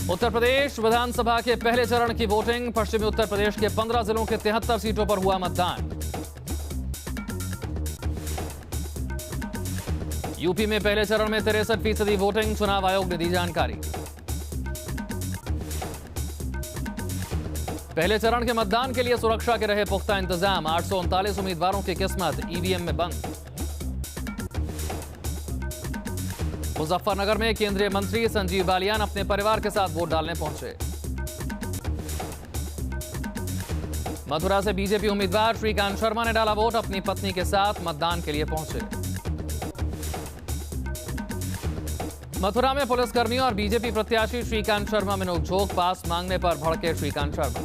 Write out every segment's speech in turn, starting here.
उत्तर प्रदेश विधानसभा के पहले चरण की वोटिंग। पश्चिमी उत्तर प्रदेश के 15 जिलों के 73 सीटों पर हुआ मतदान। यूपी में पहले चरण में 63% वोटिंग। चुनाव आयोग ने दी जानकारी। पहले चरण के मतदान के लिए सुरक्षा के रहे पुख्ता इंतजाम। 839 उम्मीदवारों की किस्मत ईवीएम में बंद। मुजफ्फरनगर में केंद्रीय मंत्री संजीव बालियान अपने परिवार के साथ वोट डालने पहुंचे। मथुरा से बीजेपी उम्मीदवार श्रीकांत शर्मा ने डाला वोट। अपनी पत्नी के साथ मतदान के लिए पहुंचे। मथुरा में पुलिसकर्मियों और बीजेपी प्रत्याशी श्रीकांत शर्मा में नोकझोंक। पास मांगने पर भड़के श्रीकांत शर्मा।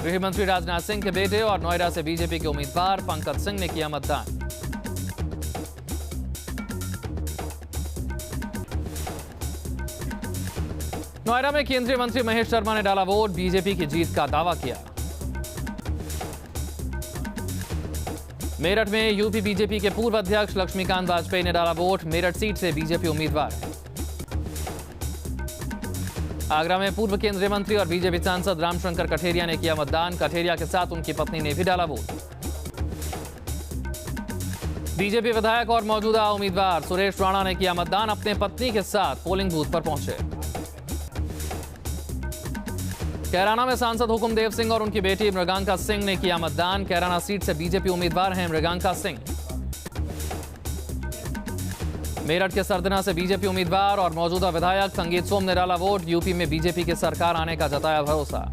गृह मंत्री राजनाथ सिंह के बेटे और नोएडा से बीजेपी के उम्मीदवार पंकज सिंह ने किया मतदान। नोएडा में केंद्रीय मंत्री महेश शर्मा ने डाला वोट। बीजेपी की जीत का दावा किया। मेरठ में यूपी बीजेपी के पूर्व अध्यक्ष लक्ष्मीकांत वाजपेयी ने डाला वोट। मेरठ सीट से बीजेपी उम्मीदवार है। आगरा में पूर्व केंद्रीय मंत्री और बीजेपी सांसद रामशंकर कठेरिया ने किया मतदान। कठेरिया के साथ उनकी पत्नी ने भी डाला वोट। बीजेपी विधायक और मौजूदा उम्मीदवार सुरेश राणा ने किया मतदान। अपने पत्नी के साथ पोलिंग बूथ पर पहुंचे। कैराना में सांसद हुकुमदेव सिंह और उनकी बेटी मृगांका सिंह ने किया मतदान। कैराना सीट से बीजेपी उम्मीदवार हैं मृगांका सिंह। मेरठ के सरदना से बीजेपी उम्मीदवार और मौजूदा विधायक संगीत सोम ने डाला वोट। यूपी में बीजेपी की सरकार आने का जताया भरोसा।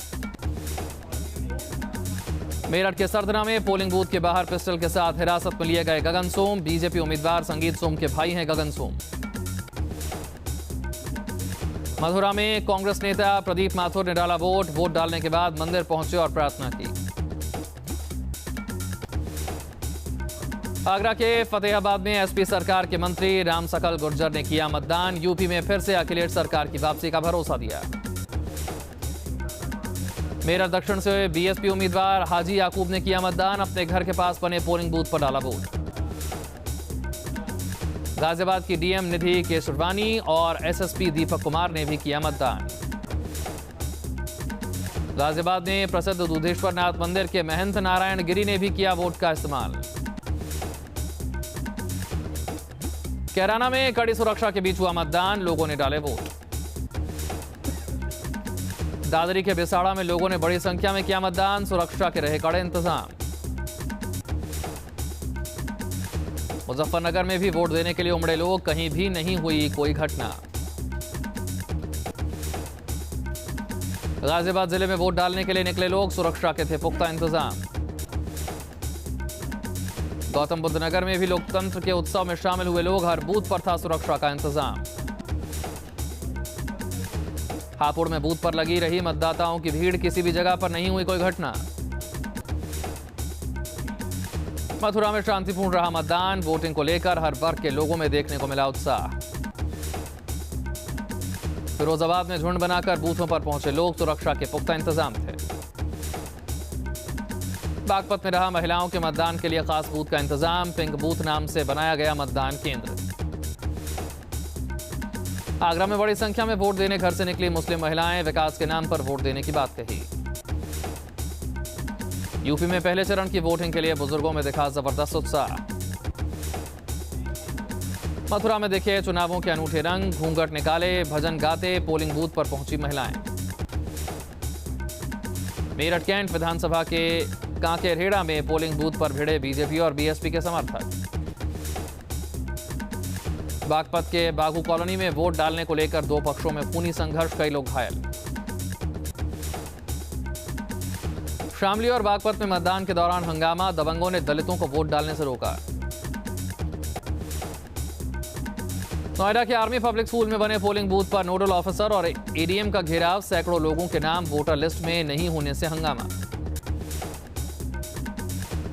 मेरठ के सरदना में पोलिंग बूथ के बाहर पिस्टल के साथ हिरासत में लिए गए गगन सोम। बीजेपी उम्मीदवार संगीत सोम के भाई हैं गगन सोम। मथुरा में कांग्रेस नेता प्रदीप माथुर ने डाला वोट। वोट डालने के बाद मंदिर पहुंचे और प्रार्थना की। आगरा के फतेहाबाद में एसपी सरकार के मंत्री राम सकल गुर्जर ने किया मतदान। यूपी में फिर से अखिलेश सरकार की वापसी का भरोसा दिया। मेरठ दक्षिण से बीएसपी उम्मीदवार हाजी याकूब ने किया मतदान। अपने घर के पास बने पोलिंग बूथ पर डाला वोट। गाजियाबाद की डीएम निधि केशरवानी और एसएसपी दीपक कुमार ने भी किया मतदान। गाजियाबाद में प्रसिद्ध दूधेश्वर नाथ मंदिर के महंत नारायण गिरी ने भी किया वोट का इस्तेमाल। कैराना में कड़ी सुरक्षा के बीच हुआ मतदान। लोगों ने डाले वोट। दादरी के बिसाड़ा में लोगों ने बड़ी संख्या में किया मतदान। सुरक्षा के रहे कड़े इंतजाम। मुजफ्फरनगर में भी वोट देने के लिए उमड़े लोग। कहीं भी नहीं हुई कोई घटना। गाजियाबाद जिले में वोट डालने के लिए निकले लोग। सुरक्षा के थे पुख्ता इंतजाम। गौतम बुद्ध नगर में भी लोकतंत्र के उत्सव में शामिल हुए लोग। हर बूथ पर था सुरक्षा का इंतजाम। हापुड़ में बूथ पर लगी रही मतदाताओं की भीड़। किसी भी जगह पर नहीं हुई कोई घटना। मथुरा में शांतिपूर्ण रहा मतदान। वोटिंग को लेकर हर वर्ग के लोगों में देखने को मिला उत्साह। फिरोजाबाद में झुंड बनाकर बूथों पर पहुंचे लोग। सुरक्षा के पुख्ता इंतजाम थे। बागपत में रहा महिलाओं के मतदान के लिए खास बूथ का इंतजाम। पिंक बूथ नाम से बनाया गया मतदान केंद्र। आगरा में बड़ी संख्या में वोट देने घर से निकली मुस्लिम महिलाएं। विकास के नाम पर वोट देने की बात कही। यूपी में पहले चरण की वोटिंग के लिए बुजुर्गों में दिखा जबरदस्त उत्साह। मथुरा में दिखे चुनावों के अनूठे रंग। घूंघट निकाले भजन गाते पोलिंग बूथ पर पहुंची महिलाएं। मेरठ कैंट विधानसभा के कांकेरहेड़ा में पोलिंग बूथ पर भिड़े बीजेपी और बीएसपी के समर्थक। बागपत के बागू कॉलोनी में वोट डालने को लेकर दो पक्षों में खूनी संघर्ष। कई लोग घायल। शामली और बागपत में मतदान के दौरान हंगामा। दबंगों ने दलितों को वोट डालने से रोका। नोएडा के आर्मी पब्लिक स्कूल में बने पोलिंग बूथ पर नोडल ऑफिसर और एडीएम का घेराव। सैकड़ों लोगों के नाम वोटर लिस्ट में नहीं होने से हंगामा।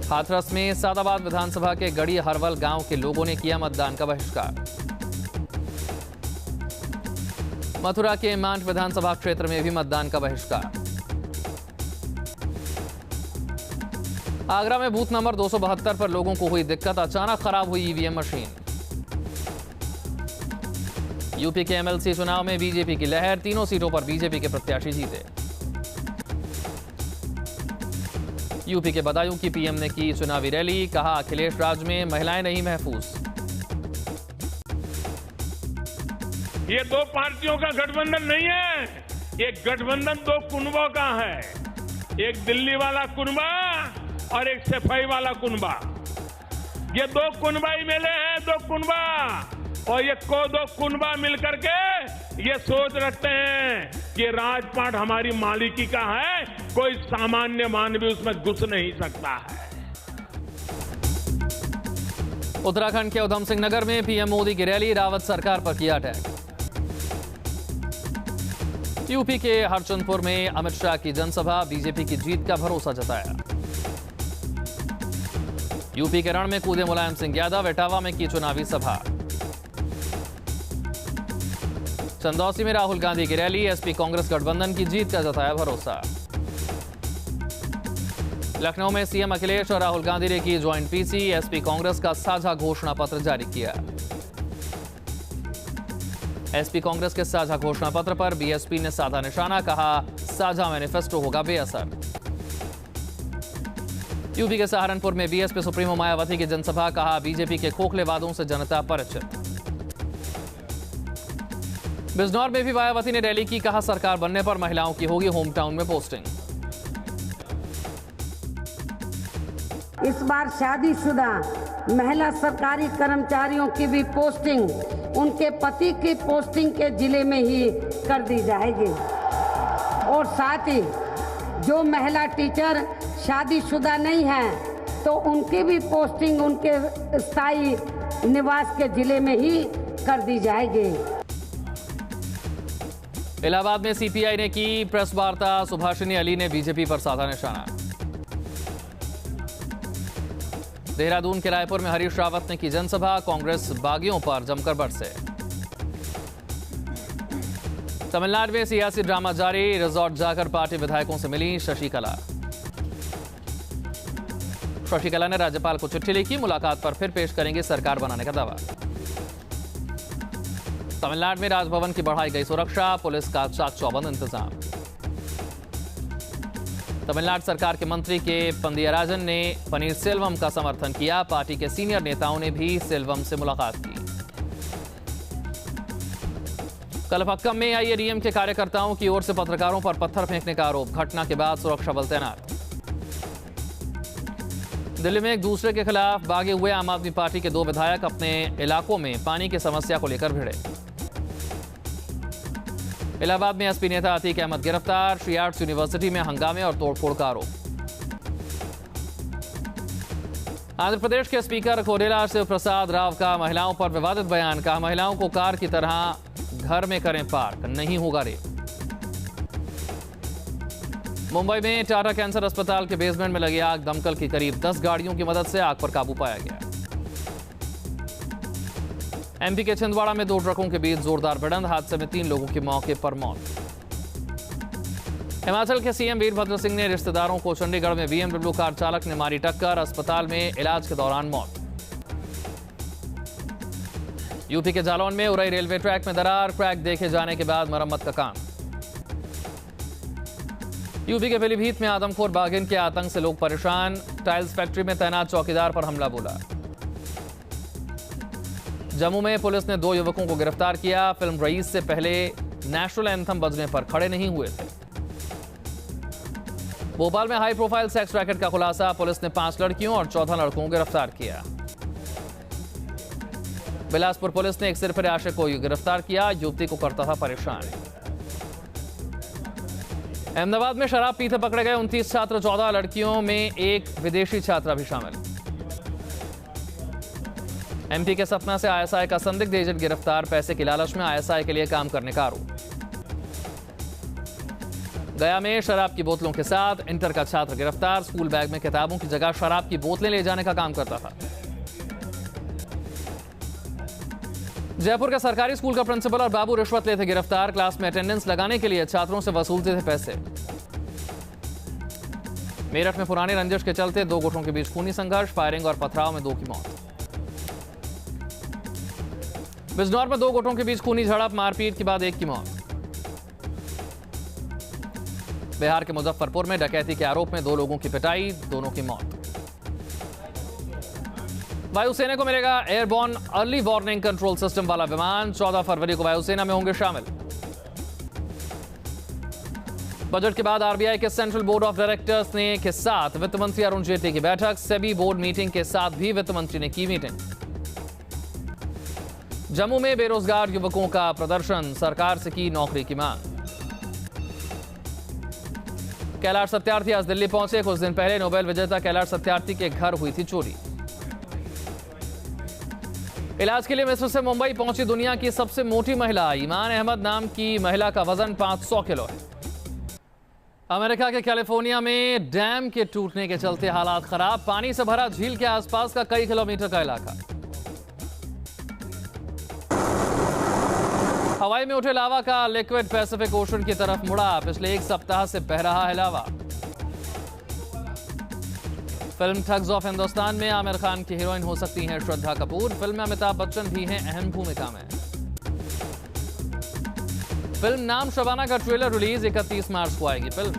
हाथरस में सादाबाद विधानसभा के गड़ी हरवल गांव के लोगों ने किया मतदान का बहिष्कार। मथुरा के मांड विधानसभा क्षेत्र में भी मतदान का बहिष्कार। आगरा में बूथ नंबर 272 पर लोगों को हुई दिक्कत। अचानक खराब हुई ईवीएम मशीन। यूपी के एमएलसी चुनाव में बीजेपी की लहर, तीनों सीटों पर बीजेपी के प्रत्याशी जीते। यूपी के बदायूं की पीएम ने की चुनावी रैली, कहा अखिलेश राज में महिलाएं नहीं महफूज। ये दो पार्टियों का गठबंधन नहीं है, ये गठबंधन दो कुनबों का है। एक दिल्ली वाला कुनबा और एक सफाई वाला कुनबा। ये दो कुनबा ही मिले हैं, दो कुनबा, और ये दो कुनबा मिलकर के ये सोच रखते हैं कि राजपाट हमारी मालिकी का है, कोई सामान्य मानवी उसमें घुस नहीं सकता है। उत्तराखंड के उधम सिंह नगर में पीएम मोदी की रैली, रावत सरकार पर किया अटैक। यूपी के हरचंदपुर में अमित शाह की जनसभा, बीजेपी की जीत का भरोसा जताया। यूपी के रण में कूदे मुलायम सिंह यादव, इटावा में की चुनावी सभा। चंदौसी में राहुल गांधी की रैली, एसपी कांग्रेस गठबंधन की जीत का जताया भरोसा। लखनऊ में सीएम अखिलेश और राहुल गांधी ने की ज्वाइंट पीसी, एसपी कांग्रेस का साझा घोषणा पत्र जारी किया। एसपी कांग्रेस के साझा घोषणा पत्र पर बीएसपी ने साधा निशाना, कहा साझा मैनिफेस्टो होगा बेअसर। यूपी के सहारनपुर में बीएसपी सुप्रीमो मायावती की जनसभा, कहा बीजेपी के खोखले वादों से जनता परिचित। बिजनौर में भी मायावती ने रैली की, कहा सरकार बनने पर महिलाओं की होगी होम टाउन में पोस्टिंग। इस बार शादीशुदा महिला सरकारी कर्मचारियों की भी पोस्टिंग उनके पति की पोस्टिंग के जिले में ही कर दी जाएगी। और साथ ही जो महिला टीचर शादीशुदा नहीं है तो उनकी भी पोस्टिंग उनके स्थायी निवास के जिले में ही कर दी जाएगी। इलाहाबाद में सीपीआई ने की प्रेस वार्ता, सुभाषिनी अली ने बीजेपी पर साधा निशाना। देहरादून के रायपुर में हरीश रावत ने की जनसभा, कांग्रेस बागियों पर जमकर बरसे। तमिलनाडु में सियासी ड्रामा जारी, रिजॉर्ट जाकर पार्टी विधायकों से मिली शशिकला। शशिकला ने राज्यपाल को चिट्ठी लिखी, मुलाकात पर फिर पेश करेंगे सरकार बनाने का दावा। तमिलनाडु में राजभवन की बढ़ाई गई सुरक्षा, पुलिस का चाक चौबंद इंतजाम। तमिलनाडु सरकार के मंत्री के पंदियराजन ने पनीरसेल्वम का समर्थन किया, पार्टी के सीनियर नेताओं ने भी सेल्वम से मुलाकात की। कलपक्कम में आईएडीएम के कार्यकर्ताओं की ओर से पत्रकारों पर पत्थर फेंकने का आरोप, घटना के बाद सुरक्षा बल तैनात। दिल्ली में एक दूसरे के खिलाफ भागे हुए आम आदमी पार्टी के दो विधायक अपने इलाकों में पानी की समस्या को लेकर भिड़े। इलाहाबाद में एसपी नेता अतीक अहमद गिरफ्तार, श्री आर्ट्स यूनिवर्सिटी में हंगामे और तोड़फोड़ का आरोप। आंध्र प्रदेश के स्पीकर कोडेला शिव प्रसाद राव का महिलाओं पर विवादित बयान, कहा महिलाओं को कार की तरह घर में करें पार्क, नहीं होगा रेप। मुंबई में टाटा कैंसर अस्पताल के बेसमेंट में लगी आग, दमकल की करीब 10 गाड़ियों की मदद से आग पर काबू पाया गया। एमपी के छिंदवाड़ा में दो ट्रकों के बीच जोरदार भिड़ंत, हादसे में 3 लोगों की मौके पर मौत। हिमाचल के सीएम वीरभद्र सिंह ने रिश्तेदारों को, चंडीगढ़ में बीएमडब्ल्यू कार चालक ने मारी टक्कर, अस्पताल में इलाज के दौरान मौत। यूपी के जालौन में उरई रेलवे ट्रैक में दरार, क्रैक देखे जाने के बाद मरम्मत का काम। यूपी के पीलीभीत में आदमखोर बाघिन के आतंक से लोग परेशान, टाइल्स फैक्ट्री में तैनात चौकीदार पर हमला बोला। जम्मू में पुलिस ने 2 युवकों को गिरफ्तार किया, फिल्म रईस से पहले नेशनल एंथम बजने पर खड़े नहीं हुए थे। भोपाल में हाई प्रोफाइल सेक्स रैकेट का खुलासा, पुलिस ने 5 लड़कियों और 14 लड़कों को गिरफ्तार किया। बिलासपुर पुलिस ने एक सिरफिरे आशिक को गिरफ्तार किया, युवती को करता था परेशान। अहमदाबाद में शराब पीते पकड़े गए 29 छात्र, 14 लड़कियों में एक विदेशी छात्रा भी शामिल। एमपी के सतना से आईएसआई का संदिग्ध एजेंट गिरफ्तार, पैसे की लालच में आईएसआई के लिए काम करने का आरोप। गया में शराब की बोतलों के साथ इंटर का छात्र गिरफ्तार, स्कूल बैग में किताबों की जगह शराब की बोतलें ले जाने का काम करता था। जयपुर के सरकारी स्कूल का प्रिंसिपल और बाबू रिश्वत लेते गिरफ्तार, क्लास में अटेंडेंस लगाने के लिए छात्रों से वसूलते थे पैसे। मेरठ में पुरानी रंजिश के चलते 2 गुटों के बीच खूनी संघर्ष, फायरिंग और पथराव में 2 की मौत। बिजनौर में 2 गुटों के बीच खूनी झड़प, मारपीट के बाद एक की मौत। बिहार के मुजफ्फरपुर में डकैती के आरोप में 2 लोगों की पिटाई, दोनों की मौत। वायुसेना को मिलेगा airborne early warning control system वाला विमान, 14 फरवरी को वायुसेना में होंगे शामिल। बजट के बाद आरबीआई के सेंट्रल बोर्ड ऑफ डायरेक्टर्स के साथ वित्त मंत्री अरुण जेटली की बैठक, सेबी बोर्ड मीटिंग के साथ भी वित्त मंत्री ने की मीटिंग। जम्मू में बेरोजगार युवकों का प्रदर्शन, सरकार से की नौकरी की मांग। कैलाश सत्यार्थी आज दिल्ली पहुंचे। कुछ दिन पहले नोबेल विजेता कैलाश सत्यार्थी के घर हुई थी चोरी। इलाज के लिए मिस्र से मुंबई पहुंची दुनिया की सबसे मोटी महिला। ईमान अहमद नाम की महिला का वजन 500 किलो है। अमेरिका के कैलिफोर्निया में डैम के टूटने के चलते हालात खराब, पानी से भरा झील के आसपास का कई किलोमीटर का इलाका। हवाई में उठे लावा का लिक्विड पैसिफिक ओशन की तरफ मुड़ा, पिछले 1 सप्ताह से बह रहा है लावा। फिल्म ठग्स ऑफ हिंदुस्तान में आमिर खान की हीरोइन हो सकती हैं श्रद्धा कपूर। फिल्म में अमिताभ बच्चन भी हैं अहम भूमिका में। फिल्म नाम शबाना का ट्रेलर रिलीज 31 मार्च को आएगी। फिल्म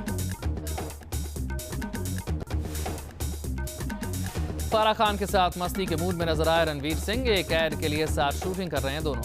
फराह खान के साथ मस्ती के मूड में नजर आए रणवीर सिंह। एक ऐड के लिए साथ शूटिंग कर रहे हैं दोनों।